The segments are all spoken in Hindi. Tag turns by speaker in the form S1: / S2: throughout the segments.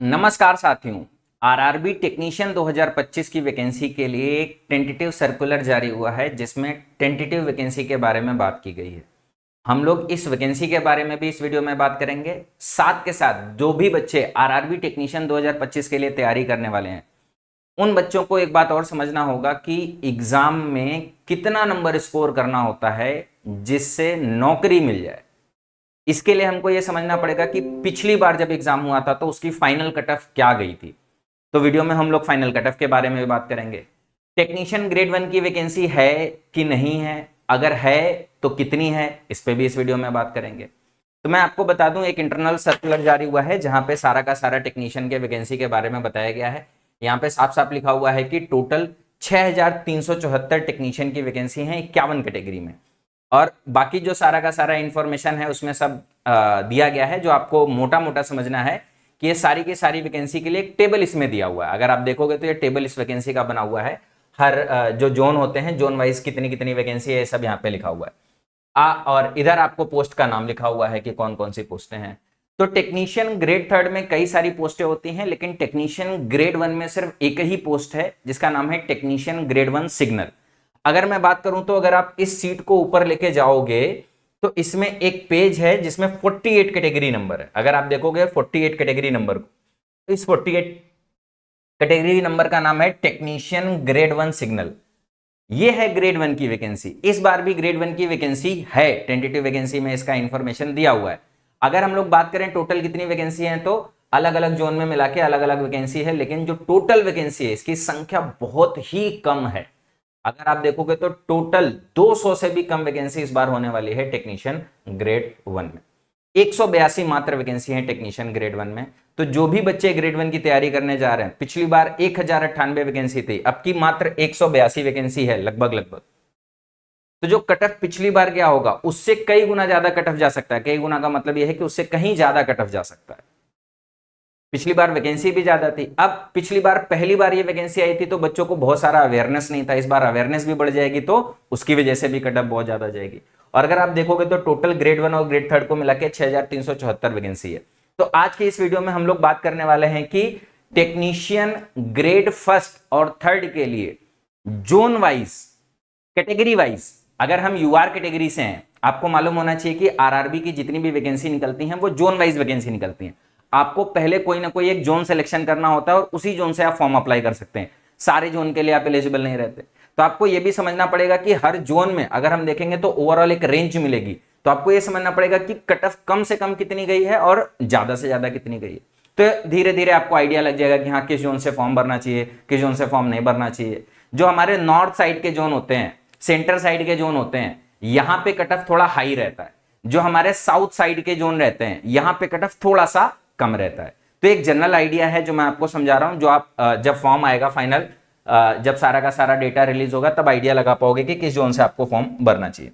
S1: नमस्कार साथियों। आरआरबी टेक्नीशियन 2025 की वैकेंसी के लिए एक टेंटेटिव सर्कुलर जारी हुआ है जिसमें टेंटेटिव वैकेंसी के बारे में बात की गई है। हम लोग इस वैकेंसी के बारे में भी इस वीडियो में बात करेंगे। साथ के साथ जो भी बच्चे आरआरबी टेक्नीशियन 2025 के लिए तैयारी करने वाले हैं उन बच्चों को एक बात और समझना होगा कि एग्जाम में कितना नंबर स्कोर करना होता है जिससे नौकरी मिल जाए। इसके लिए हमको यह समझना पड़ेगा कि पिछली बार जब एग्जाम हुआ था तो उसकी फाइनल कट ऑफ क्या गई थी। तो वीडियो में हम लोग फाइनल कट ऑफ के बारे में भी बात करेंगे। टेक्नीशियन ग्रेड 1 की वैकेंसी है कि नहीं है, अगर है तो कितनी है, इस पे भी इस वीडियो में बात करेंगे। तो मैं आपको बता दूं, एक इंटरनल सर्कुलर जारी हुआ है जहां पे सारा का सारा टेक्नीशियन के वैकेंसी के बारे में बताया गया है। यहाँ पे साफ साफ लिखा हुआ है कि टोटल 6374 टेक्नीशियन की वैकेंसी है 51 कैटेगरी में। और बाकी जो सारा का सारा इंफॉर्मेशन है उसमें सब दिया गया है। जो आपको मोटा मोटा समझना है कि ये सारी की सारी वैकेंसी के लिए एक टेबल इसमें दिया हुआ है। अगर आप देखोगे तो ये टेबल इस वैकेंसी का बना हुआ है। हर जो जोन होते हैं, जोन वाइज कितनी कितनी वैकेंसी है, ये सब यहाँ पे लिखा हुआ है। और इधर आपको पोस्ट का नाम लिखा हुआ है कि कौन कौन सी पोस्टें हैं। तो टेक्नीशियन ग्रेड 3 में कई सारी पोस्टें होती हैं, लेकिन टेक्नीशियन ग्रेड 1 में सिर्फ एक ही पोस्ट है जिसका नाम है टेक्नीशियन ग्रेड 1 सिग्नल। अगर मैं बात करूं तो अगर आप इस सीट को ऊपर लेके जाओगे तो इसमें एक पेज है जिसमें 48 कैटेगरी नंबर है। अगर आप देखोगे 48 कैटेगरी नंबर को, तो इस 48 कैटेगरी नंबर का नाम है टेक्नीशियन ग्रेड 1 सिग्नल। ये है ग्रेड 1 की वैकेंसी। इस बार भी ग्रेड 1 की वैकेंसी है, टेंटेटिव वैकेंसी में इसका इंफॉर्मेशन दिया हुआ है। अगर हम लोग बात करें टोटल कितनी वैकेंसी है तो अलग अलग जोन में मिला के अलग अलग वैकेंसी है, लेकिन जो टोटल वैकेंसी है इसकी संख्या बहुत ही कम है। अगर आप देखोगे तो टोटल 200 से भी कम वैकेंसी इस बार होने वाली है टेक्नीशियन ग्रेड 1 में। 182 मात्र वैकेंसी है टेक्नीशियन ग्रेड 1 में। तो जो भी बच्चे ग्रेड 1 की तैयारी करने जा रहे हैं, पिछली बार 1098 वैकेंसी थी, अब की मात्र 182 वैकेंसी है लगभग लगभग। तो जो कट ऑफ पिछली बार क्या होगा उससे कई गुना ज्यादा कट ऑफ जा सकता है। कई गुना का मतलब यह है कि उससे कहीं ज्यादा कट ऑफ जा सकता है। पिछली बार वैकेंसी भी ज्यादा थी। अब पिछली बार पहली बार ये वैकेंसी आई थी तो बच्चों को बहुत सारा अवेयरनेस नहीं था। इस बार अवेयरनेस भी बढ़ जाएगी तो उसकी वजह से भी कट ऑफ बहुत ज्यादा जाएगी। और अगर आप देखोगे तो टोटल ग्रेड 1 और ग्रेड 3 को मिला के 6374 वैकेंसी है। तो आज के इस वीडियो में हम लोग बात करने वाले हैं कि टेक्नीशियन ग्रेड 1 और 3 के लिए जोन वाइज, कैटेगरी वाइज, अगर हम यूआर कैटेगरी से हैं, आपको मालूम होना चाहिए कि आरआरबी की जितनी भी वैकेंसी निकलती हैं वो जोन वाइज वैकेंसी निकलती हैं। आपको पहले कोई ना कोई एक जोन सिलेक्शन करना होता है और उसी जोन से आप फॉर्म अप्लाई कर सकते हैं। सारे जोन के लिए आप एलिजिबल नहीं रहते। तो आपको यह भी समझना पड़ेगा कि हर जोन में अगर हम देखेंगे तो ओवरऑल एक रेंज मिलेगी। तो आपको यह समझना पड़ेगा कि कट ऑफ कम से कम कितनी गई है और ज्यादा से ज्यादा कितनी गई है। तो धीरे धीरे आपको आइडिया लग जाएगा कि हाँ किस जोन से फॉर्म भरना चाहिए, किस जोन से फॉर्म नहीं भरना चाहिए। जो हमारे नॉर्थ साइड के जोन होते हैं, सेंटर साइड के जोन होते हैं, यहां पे कट ऑफ थोड़ा हाई रहता है। जो हमारे साउथ साइड के जोन रहते हैं यहां पे कट ऑफ थोड़ा सा कम रहता है। तो एक जनरल आइडिया है जो मैं आपको समझा रहा हूं, जो आप जब फॉर्म आएगा फाइनल, जब सारा का सारा डेटा रिलीज होगा तब आइडिया लगा पाओगे कि किस जोन से आपको फॉर्म भरना चाहिए।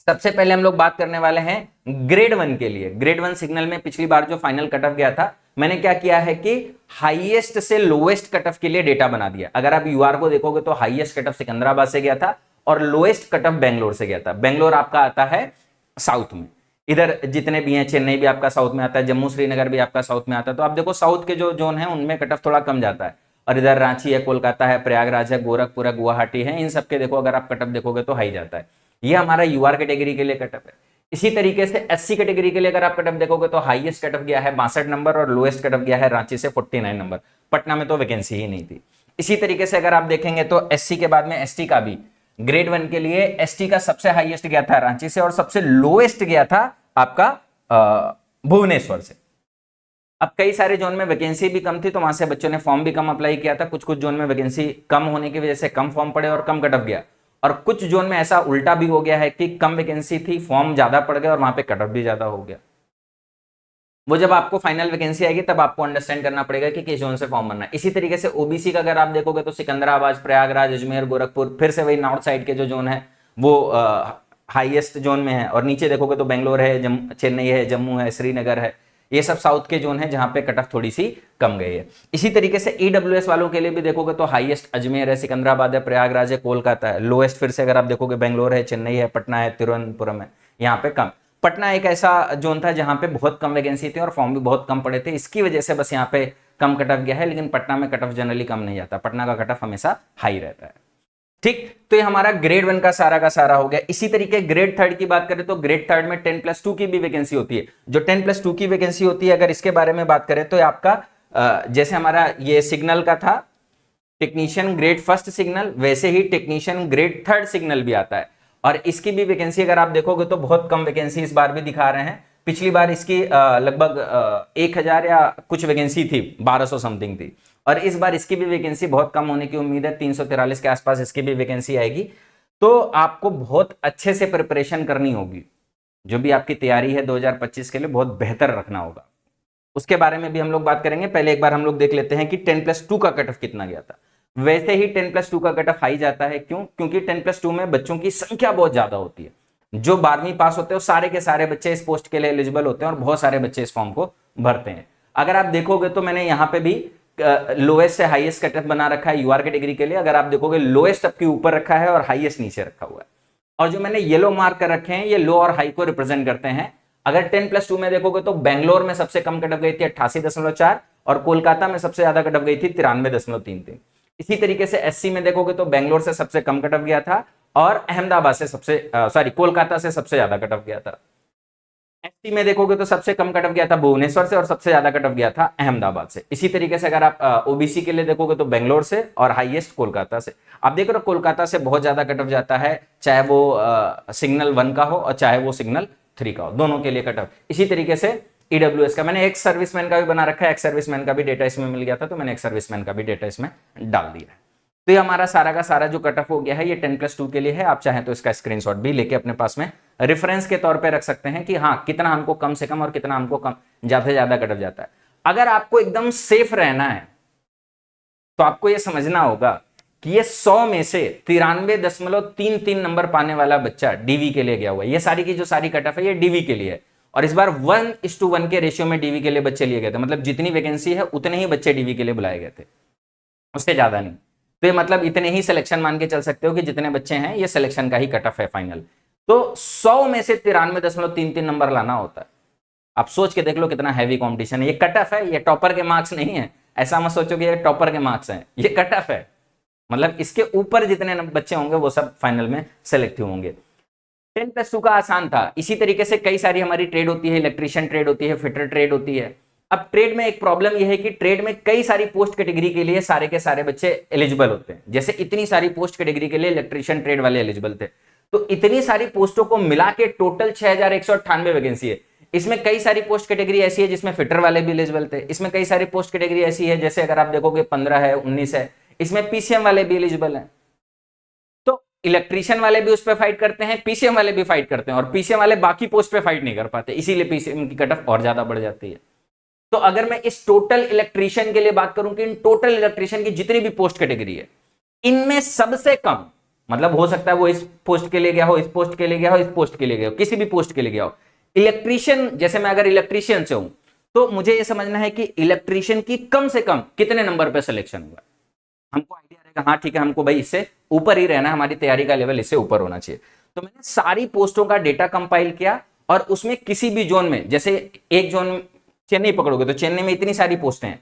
S1: सबसे पहले हम लोग बात करने वाले हैं ग्रेड 1 के लिए। ग्रेड 1 सिग्नल में पिछली बार जो फाइनल कट ऑफ गया था, मैंने क्या किया है कि हाईएस्ट से लोएस्ट कट ऑफ के लिए डेटा बना दिया। अगर आप यूआर को देखोगे तो हाईएस्ट कट ऑफ सिकंदराबाद से गया था और लोएस्ट कट ऑफ बेंगलोर से गया था। बेंगलोर आपका आता है साउथ में, इधर जितने भी हैं, चेन्नई भी आपका साउथ में आता है, जम्मू श्रीनगर भी आपका साउथ में आता है। तो आप देखो साउथ के जो जोन है उनमें कट ऑफ थोड़ा कम जाता है। और इधर रांची है, कोलकाता है, प्रयागराज है, गोरखपुर है, गुवाहाटी है, इन सबके देखो अगर आप कट ऑफ देखोगे तो हाई जाता है। ये हमारा यूआर कैटेगरी के लिए कट ऑफ है। इसी तरीके से एससी कैटेगरी के लिए अगर आप कट ऑफ देखोगे तो हाईएस्ट कट ऑफ गया है 62 नंबर और लोएस्ट कट ऑफ गया है रांची से 49 नंबर। पटना में तो वैकेंसी ही नहीं थी। इसी तरीके से अगर आप देखेंगे तो एससी के बाद में एसटी का भी ग्रेड 1 के लिए एसटी का सबसे हाईएस्ट गया था रांची से और सबसे लोएस्ट गया था आपका भुवनेश्वर से। अब कई सारे जोन में वैकेंसी भी कम थी तो वहां से बच्चों ने फॉर्म भी कम अप्लाई किया था। कुछ कुछ जोन में वैकेंसी कम होने की वजह से कम फॉर्म पड़े और कम कट ऑफ गया। और कुछ जोन में ऐसा उल्टा भी हो गया है कि कम वैकेंसी थी, फॉर्म ज्यादा पड़ गए और वहां पे कट ऑफ भी ज्यादा हो गया। वो जब आपको फाइनल वैकेंसी आएगी तब आपको अंडरस्टैंड करना पड़ेगा कि किस जोन से फॉर्म भरना है। इसी तरीके से ओबीसी का अगर आप देखोगे तो सिकंदराबाद, प्रयागराज, अजमेर, गोरखपुर, फिर से वही नॉर्थ साइड के जो जोन है वो हाईएस्ट जोन में है। और नीचे देखोगे तो बेंगलोर है, चेन्नई है, जम्मू है, श्रीनगर है, ये सब साउथ के जोन है जहां पे कट ऑफ थोड़ी सी कम गई है। इसी तरीके से ईडब्ल्यूएस वालों के लिए भी देखोगे तो हाईएस्ट अजमेर है, सिकंदराबाद है, प्रयागराज है, कोलकाता है। लोएस्ट फिर से अगर आप देखोगे बेंगलोर है, चेन्नई है, पटना है, तिरुवनंतपुरम है, यहाँ पे कम। पटना एक ऐसा जोन था जहां पे बहुत कम वैकेंसी थी और फॉर्म भी बहुत कम पड़े थे, इसकी वजह से बस यहाँ पे कम कट ऑफ गया है, लेकिन पटना में कट ऑफ जनरली कम नहीं जाता, पटना का कट ऑफ हमेशा हाई रहता है। ठीक, तो ये हमारा ग्रेड 1 का सारा हो गया। इसी तरीके ग्रेड 3 की बात करें तो ग्रेड 3 में 10+2 की भी वैकेंसी होती है। जो 10+2 की वैकेंसी होती है, अगर इसके बारे में बात करें तो आपका जैसे हमारा ये सिग्नल का था टेक्नीशियन ग्रेड 1 सिग्नल, वैसे ही टेक्नीशियन ग्रेड 3 सिग्नल भी आता है। और इसकी भी वैकेंसी अगर आप देखोगे तो बहुत कम वैकेंसी इस बार भी दिखा रहे हैं। पिछली बार इसकी लगभग 1000 या कुछ वैकेंसी थी, 1200 समथिंग थी, और इस बार इसकी भी वैकेंसी बहुत कम होने की उम्मीद है, 343 के आसपास इसकी भी वैकेंसी आएगी। तो आपको बहुत अच्छे से प्रिपरेशन करनी होगी, जो भी आपकी तैयारी है 2025 के लिए बहुत बेहतर रखना होगा। उसके बारे में भी हम लोग बात करेंगे। पहले एक बार हम लोग देख लेते हैं कि 10+2 का कट ऑफ कितना गया था। वैसे ही 10+2 का कट ऑफ हाई जाता है, क्यों? क्योंकि 10+2 में बच्चों की संख्या बहुत ज्यादा होती है। जो 12वीं पास होते हैं सारे के सारे बच्चे इस पोस्ट के लिए एलिजिबल होते हैं और बहुत सारे बच्चे इस फॉर्म को भरते हैं। अगर आप देखोगे तो मैंने यहाँ पे भी लोएस्ट से हाईएस्ट कट ऑफ बना रखा है यूआर कैटेगरी के लिए। अगर आप देखोगे लोएस्ट आपके ऊपर रखा है और हाईएस्ट नीचे रखा हुआ है, और जो मैंने येलो मार्क कर रखे हैं ये लो और हाई को रिप्रेजेंट करते हैं। अगर 10+2 में देखोगे तो बेंगलोर में सबसे कम कट ऑफ गई थी 88.4 और कोलकाता में सबसे ज्यादा कट ऑफ गई थी 93.33। इसी तरीके से एससी में देखोगे तो बेंगलोर से सबसे कम कट ऑफ गया था और अहमदाबाद से कोलकाता से सबसे ज्यादा कट ऑफ गया था। एसटी में देखोगे तो सबसे कम कट ऑफ गया था भुवनेश्वर से और सबसे ज्यादा कट ऑफ गया था अहमदाबाद से। इसी तरीके से अगर आप ओबीसी के लिए देखोगे तो बेंगलोर से और हाईएस्ट कोलकाता से। आप देख रहे हो कोलकाता से बहुत ज्यादा कट ऑफ जाता है, चाहे वो सिग्नल 1 का हो और चाहे वो सिग्नल 3 का हो, दोनों के लिए कट ऑफ। इसी तरीके से ईडब्ल्यूएस का मैंने एक्स सर्विसमैन का भी बना रखा है, एक्स सर्विसमैन का भी डेटा इसमें मिल गया था तो मैंने एक्स सर्विसमैन का भी डेटा इसमें डाल दिया है। तो ये हमारा सारा का सारा जो कट ऑफ हो गया है ये 10+2 के लिए है। आप चाहें तो इसका स्क्रीनशॉट भी लेके अपने पास में रेफरेंस के तौर पे रख सकते हैं कि हाँ कितना हमको कम से कम और कितना हमको कम ज्यादा से ज्यादा कट ऑफ जाता है। अगर आपको एकदम सेफ रहना है तो आपको ये समझना होगा कि ये 100 में से 93.33 नंबर पाने वाला बच्चा डीवी के लिए गया हुआ है। ये सारी की जो सारी कट ऑफ है ये डीवी के लिए है, और इस बार 1:1 के रेशियो में डीवी के लिए बच्चे लिए गए थे। मतलब जितनी वैकेंसी है उतने ही बच्चे डीवी के लिए बुलाए गए थे, उससे ज्यादा नहीं। तो ये मतलब इतने ही सिलेक्शन मान के चल सकते हो कि जितने बच्चे हैं ये सिलेक्शन का ही कट ऑफ है फाइनल। तो 100 में से 93.33 नंबर लाना होता है। आप सोच के देख लो कितना हैवी कंपटीशन है। ये कट ऑफ है, ये टॉपर के मार्क्स नहीं है। ऐसा मत सोचो कि ये टॉपर के मार्क्स हैं, ये कट ऑफ है। मतलब इसके ऊपर जितने बच्चे होंगे वो सब फाइनल में सेलेक्ट होंगे। 10+2 का आसान था। इसी तरीके से कई सारी हमारी ट्रेड होती है, इलेक्ट्रीशियन ट्रेड होती है, फिटर ट्रेड होती है। अब ट्रेड में एक प्रॉब्लम यह है कि ट्रेड में कई सारी पोस्ट कैटेगरी के लिए सारे के सारे बच्चे एलिजिबल होते हैं। जैसे इतनी सारी पोस्ट कैटेगरी के लिए इलेक्ट्रीशियन ट्रेड वाले एलिजिबल थे, तो इतनी सारी पोस्टों को मिला के टोटल 6198 वैकेंसी है। इसमें कई सारी पोस्ट कैटेगरी ऐसी है जिसमें फिटर वाले भी एलिजिबल थे। इसमें कई सारी पोस्ट कैटेगरी ऐसी है जैसे अगर आप देखोगे 15 है, 19 है, इसमें पीसीएम वाले भी एलिजिबल हैं। तो इलेक्ट्रीशियन वाले भी उस पर फाइट करते हैं, पीसीएम वाले भी फाइट करते हैं, और पीसीएम वाले बाकी पोस्ट पे फाइट नहीं कर पाते, इसीलिए पीसीएम की कट ऑफ और ज्यादा बढ़ जाती है। तो अगर मैं इस टोटल इलेक्ट्रीशियन के लिए बात करूं कि इन टोटल इलेक्ट्रीशियन की जितनी भी पोस्ट कैटेगरी है इनमें सबसे कम, मतलब हो सकता है वो इस पोस्ट के लिए गया हो, इस पोस्ट के लिए गया हो, इस पोस्ट के लिए गया हो, किसी भी पोस्ट के लिए गया हो, इलेक्ट्रीशियन जैसे मैं अगर इलेक्ट्रीशियन से हूं तो मुझे यह समझना है कि इलेक्ट्रीशियन की कम से कम कितने नंबर पर सिलेक्शन हुआ। हमको आइडिया रहेगा हाँ ठीक है हमको भाई इससे ऊपर ही रहना है, हमारी तैयारी का लेवल इससे ऊपर होना चाहिए। तो मैंने सारी पोस्टों का डेटा कंपाइल किया और उसमें किसी भी जोन में, जैसे एक जोन चेन्नई पकड़ोगे तो चेन्नई में इतनी सारी पोस्टें हैं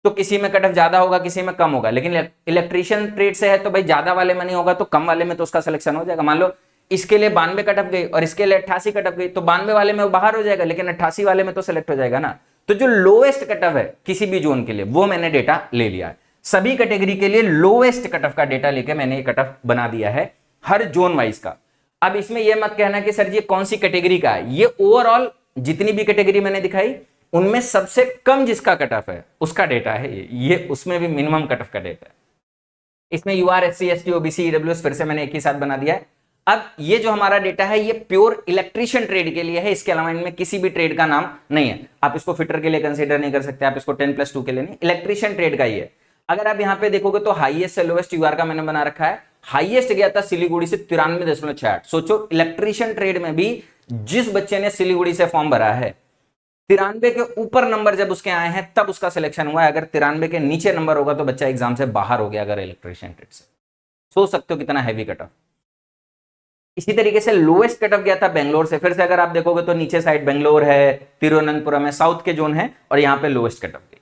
S1: तो किसी में कट ऑफ ज्यादा होगा, किसी में कम होगा, लेकिन इलेक्ट्रीशियन ट्रेड से है तो भाई ज्यादा वाले में नहीं होगा तो कम वाले में तो उसका सिलेक्शन हो जाएगा। मान लो इसके लिए 92 कट ऑफ गई और इसके लिए 88 कट ऑफ गई तो 92 वाले में वो बाहर हो जाएगा, लेकिन 88 वाले में तो सिलेक्ट हो जाएगा ना। तो जो लोएस्ट कट ऑफ है किसी भी जोन के लिए वो मैंने डेटा ले लिया है। सभी कैटेगरी के लिए लोएस्ट कट ऑफ का डेटा लेके मैंने ये कट ऑफ बना दिया है हर जोन वाइज का। अब इसमें यह मत कहना कि सर जी कौन सी कैटेगरी का है, ये ओवरऑल जितनी भी कैटेगरी मैंने दिखाई उनमें सबसे कम जिसका कट ऑफ है उसका डेटा है ये उसमें भी मिनिमम कट ऑफ का डेटा है। इसमें UR, SC, ST, OBC, EWS फिर से मैंने एक ही साथ बना दिया है। अब ये जो हमारा डेटा है ये प्योर इलेक्ट्रीशियन ट्रेड के लिए है, इसके अलावा इनमें किसी भी ट्रेड का नाम नहीं है। आप इसको फिटर के लिए कंसीडर नहीं कर सकते, आप इसको 10+2 के लिए नहीं, इलेक्ट्रीशियन ट्रेड का ही है। अगर आप यहां पे देखोगे तो हाईएस्ट से लोएस्ट यूआर का मैंने बना रखा है। हाईएस्ट गया था सिलीगुड़ी से 93.68। सोचो इलेक्ट्रीशियन ट्रेड में भी जिस बच्चे ने सिलीगुड़ी से फॉर्म भरा है 93 के ऊपर नंबर जब उसके आए हैं तब उसका सिलेक्शन हुआ है। अगर 93 के नीचे नंबर होगा तो बच्चा एग्जाम से बाहर हो गया अगर इलेक्ट्रीशियन ट्रेड से। सोच सकते हो कितना हैवी कट ऑफ। इसी तरीके से लोएस्ट कट ऑफ गया था बेंगलोर से, फिर से अगर आप देखोगे तो नीचे साइड बेंगलोर है, तिरुवनंतपुरम है, साउथ के जोन है, और यहाँ पे लोएस्ट कट ऑफ गई।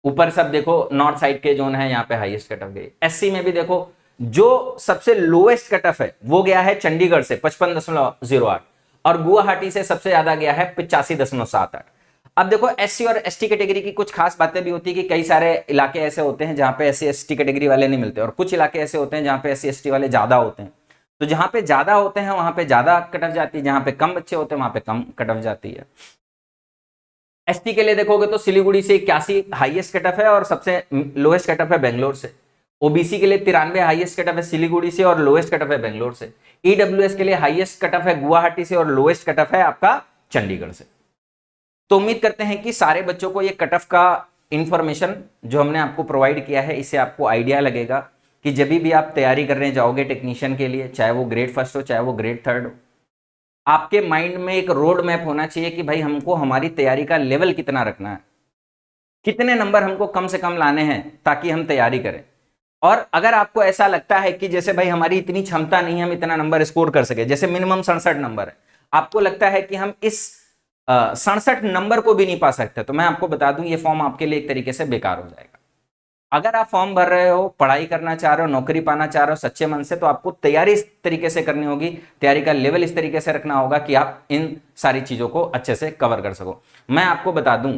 S1: ऊपर सब देखो नॉर्थ साइड के जोन है, यहाँ पे हाईएस्ट कट ऑफ गई। एससी में भी देखो जो सबसे लोएस्ट कट ऑफ है वो गया है चंडीगढ़ से 55.08, और गुवाहाटी से सबसे ज्यादा गया है 85.78। अब देखो एससी और एसटी कैटेगरी की कुछ खास बातें भी होती है कि कई सारे इलाके ऐसे होते हैं जहां पे एससी एसटी कैटेगरी वाले नहीं मिलते, और कुछ इलाके ऐसे होते हैं जहां पे एससी एसटी वाले ज्यादा होते हैं। तो जहां पे ज्यादा होते हैं वहां पे ज्यादा कट ऑफ जाती है, जहां पे कम बच्चे होते हैं वहां पे कम कट ऑफ जाती है। एसटी के लिए देखोगे तो सिलीगुड़ी से 81 हाईएस्ट कट ऑफ है और सबसे लोएस्ट कट ऑफ है बेंगलोर से। ओबीसी के लिए 93 हाईएस्ट कट ऑफ है सिलीगुड़ी से और लोएस्ट कट ऑफ है बेंगलोर से। ईडब्ल्यूएस के लिए हाईएस्ट कट ऑफ है गुवाहाटी से और लोएस्ट कट ऑफ है आपका चंडीगढ़ से। तो उम्मीद करते हैं कि सारे बच्चों को ये कट ऑफ का इंफॉर्मेशन जो हमने आपको प्रोवाइड किया है इससे आपको आइडिया लगेगा कि जब भी आप तैयारी करने जाओगे टेक्नीशियन के लिए, चाहे वो ग्रेड फर्स्ट हो चाहे वो ग्रेड थर्ड हो, आपके माइंड में एक रोड मैप होना चाहिए कि भाई हमको हमारी तैयारी का लेवल कितना रखना है, कितने नंबर हमको कम से कम लाने हैं ताकि हम तैयारी करें। और अगर आपको ऐसा लगता है कि जैसे भाई हमारी इतनी क्षमता नहीं है हम इतना नंबर स्कोर कर सके, जैसे मिनिमम 67 नंबर है, आपको लगता है कि हम इस 67 नंबर को भी नहीं पा सकते, तो मैं आपको बता दूं ये फॉर्म आपके लिए एक तरीके से बेकार हो जाएगा। अगर आप फॉर्म भर रहे हो, पढ़ाई करना चाह रहे हो, नौकरी पाना चाह रहे हो सच्चे मन से, तो आपको तैयारी इस तरीके से करनी होगी, तैयारी का लेवल इस तरीके से रखना होगा कि आप इन सारी चीजों को अच्छे से कवर कर सको। मैं आपको बता दूं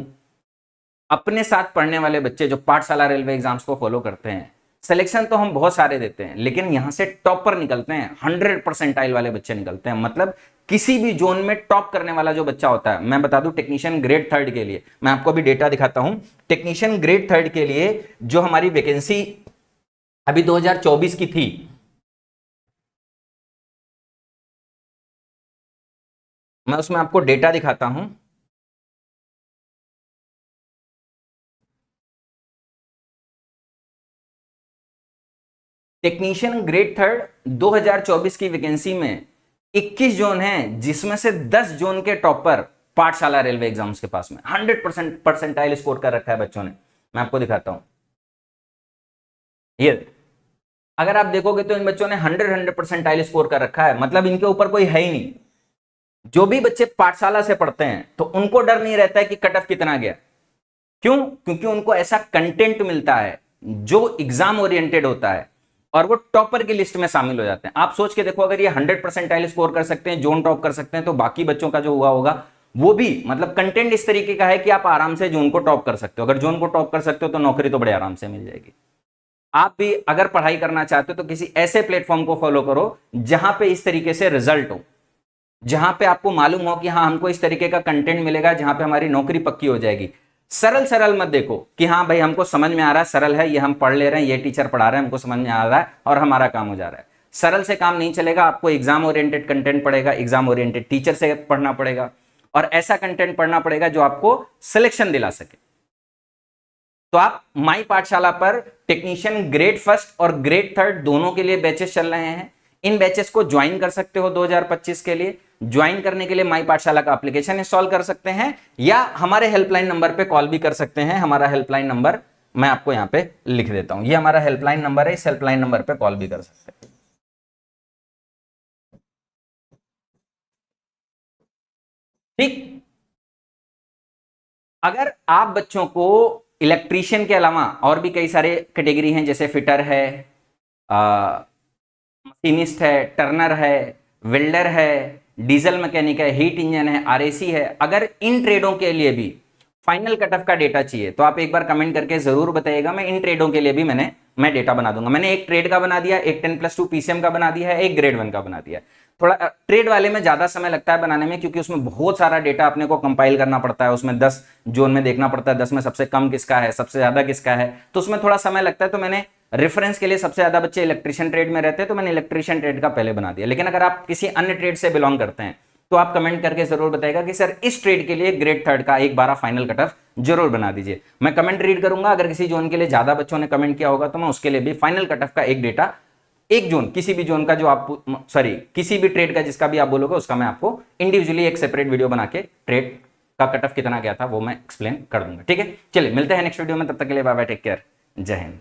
S1: अपने साथ पढ़ने वाले बच्चे जो पाठशाला रेलवे एग्जाम्स को फॉलो करते हैं, सिलेक्शन तो हम बहुत सारे देते हैं लेकिन यहां से टॉपर निकलते हैं, 100% वाले बच्चे निकलते हैं। मतलब किसी भी जोन में टॉप करने वाला जो बच्चा होता है, मैं बता दूं टेक्नीशियन ग्रेड थर्ड के लिए, मैं आपको अभी डेटा दिखाता हूं। टेक्नीशियन ग्रेड थर्ड के लिए जो हमारी वैकेंसी अभी 2024 की थी, मैं उसमें आपको डेटा दिखाता हूं। टेक्नीशियन ग्रेड थर्ड 2024 की वैकेंसी में 21 जोन हैं जिसमें से 10 जोन के टॉपर पाठशाला रेलवे एग्जाम्स के पास में 100% परसेंटाइल स्कोर कर रखा है बच्चों ने। मैं आपको दिखाता हूं, ये अगर आप देखोगे तो इन बच्चों ने 100 परसेंटाइल स्कोर कर रखा है, मतलब इनके ऊपर कोई है ही नहीं। जो भी बच्चे पाठशाला से पढ़ते हैं तो उनको डर नहीं रहता है कि कट ऑफ कितना गया। क्यों? क्योंकि उनको ऐसा कंटेंट मिलता है जो एग्जाम ओरिएंटेड होता है और वो टॉपर की लिस्ट में शामिल हो जाते हैं। आप सोच के देखो अगर ये 100% स्कोर कर सकते हैं, जोन टॉप कर सकते हैं, तो बाकी बच्चों का जो हुआ होगा वो भी, मतलब कंटेंट इस तरीके का है कि आप आराम से जोन को टॉप कर सकते हो। अगर जोन को टॉप कर सकते हो तो नौकरी तो बड़े आराम से मिल जाएगी। आप भी अगर पढ़ाई करना चाहते हो तो किसी ऐसे प्लेटफॉर्म को फॉलो करो जहां पे इस तरीके से रिजल्ट हो, जहां पे आपको मालूम हो कि हाँ हमको इस तरीके का कंटेंट मिलेगा जहां पे हमारी नौकरी पक्की हो जाएगी। सरल सरल मत देखो कि हाँ भाई हमको समझ में आ रहा है, सरल है, ये हम पढ़ ले रहे हैं, ये टीचर पढ़ा रहे हैं, हमको समझ में आ रहा है और हमारा काम हो जा रहा है। सरल से काम नहीं चलेगा, आपको एग्जाम ओरिएंटेड कंटेंट पड़ेगा, एग्जाम ओरिएंटेड टीचर से पढ़ना पड़ेगा और ऐसा कंटेंट पढ़ना पड़ेगा जो आपको सिलेक्शन दिला सके। तो आप माई पाठशाला पर टेक्नीशियन ग्रेड फर्स्ट और ग्रेड थर्ड दोनों के लिए बैचेस चल रहे हैं। इन बैचेस को ज्वाइन कर सकते हो 2025 के लिए। ज्वाइन करने के लिए माई पाठशाला का एप्लीकेशन इंस्टॉल कर सकते हैं या हमारे हेल्पलाइन नंबर पे कॉल भी कर सकते हैं। हमारा हेल्पलाइन नंबर मैं आपको यहां पे लिख देता हूं, ये हमारा हेल्पलाइन नंबर है, इस हेल्पलाइन नंबर पे कॉल भी कर सकते हैं। ठीक, अगर आप बच्चों को इलेक्ट्रीशियन के अलावा और भी कई सारे कैटेगरी हैं, जैसे फिटर है, मशीनिस्ट है, टर्नर है, वेल्डर है, डीजल मैकेनिक है, हीट इंजन है, आरएसी है, अगर इन ट्रेडों के लिए भी फाइनल कट ऑफ का डेटा चाहिए तो आप एक बार कमेंट करके जरूर बताइएगा। मैं इन ट्रेडों के लिए भी मैं डेटा बना दूंगा। मैंने एक ट्रेड का बना दिया, एक 10+2 पीसीएम का बना दिया है, एक ग्रेड 1 का बना दिया है। थोड़ा ट्रेड वाले में ज्यादा समय लगता है बनाने में क्योंकि उसमें बहुत सारा डेटा अपने को कंपाइल करना पड़ता है, उसमें 10 जोन में देखना पड़ता है, 10 में सबसे कम किसका है, सबसे ज्यादा किसका है, तो उसमें थोड़ा समय लगता है। तो मैंने रेफरेंस के लिए सबसे ज्यादा बच्चे इलेक्ट्रीशियन ट्रेड में रहते हैं तो मैंने इलेक्ट्रीशियन ट्रेड का पहले बना दिया। लेकिन अगर आप किसी अन्य ट्रेड से बिलोंग करते हैं तो आप कमेंट करके जरूर बताइएगा कि सर इस ट्रेड के लिए ग्रेड थर्ड का एक बार फाइनल कट ऑफ जरूर बना दीजिए। मैं कमेंट रीड करूंगा, अगर किसी जोन के लिए ज्यादा बच्चों ने कमेंट किया होगा तो मैं उसके लिए भी फाइनल कट ऑफ का एक डेटा, एक जोन, किसी भी जोन का जो आप, सॉरी किसी भी ट्रेड का जिसका भी आप बोलोगे उसका मैं आपको इंडिविजुअली एक सेपरेट वीडियो बना के ट्रेड का कट ऑफ कितना गया था वो मैं एक्सप्लेन कर दूंगा। ठीक है, चलिए मिलते हैं नेक्स्ट वीडियो में, तब तक के लिए बाय बाय, टेक केयर, जय हिंद।